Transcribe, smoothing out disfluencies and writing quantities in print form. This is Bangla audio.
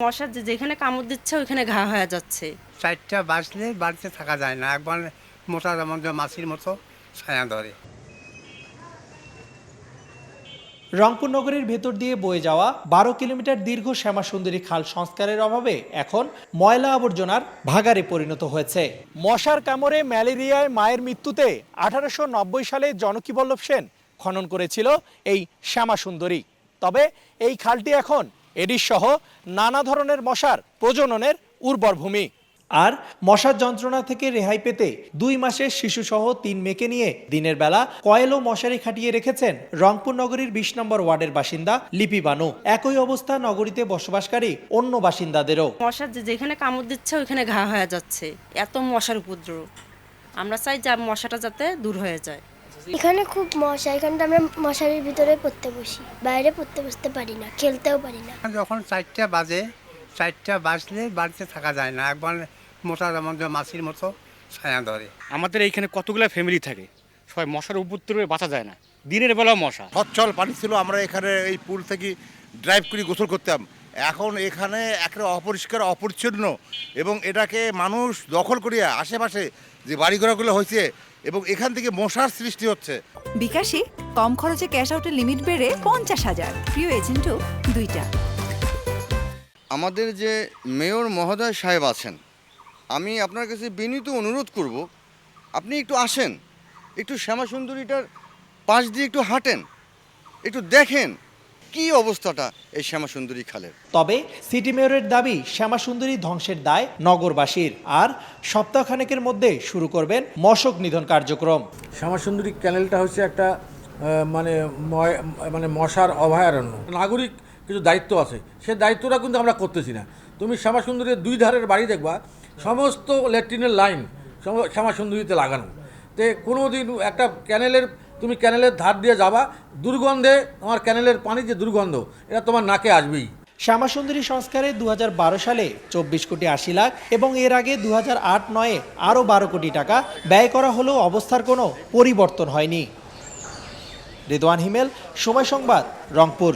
মশা যেখানে কামড় দিচ্ছে ওইখানে ঘা হয়ে যাচ্ছে। 4টা বাজলে বাড়িতে থাকা যায় না, একবার মোটা যেমন মাছির মতো ছায়া ধরে। রংপুর নগরীর ভেতর দিয়ে বয়ে যাওয়া 12 কিলোমিটার দীর্ঘ শ্যামাসুন্দরী খাল সংস্কারের অভাবে এখন ময়লা আবর্জনার ভাগাড়ে পরিণত হয়েছে। মশার কামড়ে ম্যালেরিয়ায় মায়ের মৃত্যুতে 1890 সালে জনকীবল্লভ সেন খনন করেছিল এই শ্যামাসুন্দরী। তবে এই খালটি এখন এডিস সহ নানা ধরনের মশার প্রজননের উর্বর ভূমি। আর মশার যন্ত্রণা থেকে রেহাই পেতে 2 মাসের শিশুসহ 3 মেয়েকে নিয়ে দিনের বেলা কয়েল ও মশারি খাটিয়ে রেখেছেন রংপুর নগরীর 20 নম্বর ওয়ার্ডের বাসিন্দা লিপি বানু। একই অবস্থা নগরীতে বসবাসকারী অন্য বাসিন্দাদেরও। মশা যেখানে কামড় দিচ্ছে ওইখানে ঘা হয়ে যাচ্ছে, এত মশার উপদ্রব। আমরা চাই যে মশাটা যাতে দূর হয়ে যায়। এখানে খুব মশা, এখানটা আমরা মশারির ভিতরে পড়তে বসি, বাইরে পড়তে বসতে পারি না, খেলতেও পারি না। যখন 4টা বাজে, 4টা বাজলে বাড়িতে থাকা যায় না, একবার মোটা যেমন মাছির মতো ছায়া ধরে। আমাদের এইখানে কতগুলো ফ্যামিলি থাকে, সবাই মশার উপদ্রবে বাঁচা যায় না, দিনের বেলাও মশা। সচ্ছল পানি ছিল, আমরা এখানে এই পুল থেকে ড্রাইভ করে গোসল করতাম। এখন এখানে একটা অপরিষ্কার অপরিচ্ছন্ন, এবং এটাকে মানুষ দখল করিয়া আশেপাশে যে বাড়িঘরগুলো হয়েছে এবং এখান থেকে মশার সৃষ্টি হচ্ছে। বিকাশে কম খরচে ক্যাশ আউটের লিমিট বেড়ে 50,000, প্রিয় এজেন্টও 2টা। আমাদের যে মেয়র মহোদয় সাহেব আছেন, আমি আপনার কাছে বিনীত অনুরোধ করব, আপনি একটু আসেন, একটু শ্যামাসুন্দরীটার পাশ দিয়ে একটু হাঁটেন, একটু দেখেন কি অবস্থাটা এই শ্যামাসুন্দরী খালের। তবে সিটি মেয়রের দাবি শ্যামাসুন্দরী ধ্বংসের দায় নগরবাসীর, আর সপ্তাহখানেকের মধ্যে শুরু করবেন মশক নিধন কার্যক্রম। শ্যামাসুন্দরী ক্যানেলটা হচ্ছে একটা মানে মশার অভয়ারণ্য। নাগরিক কিছু দায়িত্ব আছে, সে দায়িত্বটা কিন্তু আমরা করতেছি না। তুমি শ্যামাসুন্দরীর 2 ধারের বাড়ি দেখবা, সমস্ত ল্যাট্রিনের লাইন শ্যামাসুন্দরীতে লাগানো। তো কোনো দিন একটা তুমি ক্যানেলের ধার দিয়ে যাবা, দুর্গন্ধে তোমার ক্যানেলের পানি যে দুর্গন্ধ, এটা তোমার নাকে আসবেই। শ্যামাসুন্দরী সংস্কারে 2012 সালে 24 কোটি 80 লাখ এবং এর আগে 2008-09-এ আরও 12 কোটি টাকা ব্যয় করা হলেও অবস্থার কোনো পরিবর্তন হয়নি। রেদওয়ান হিমেল, সময় সংবাদ, রংপুর।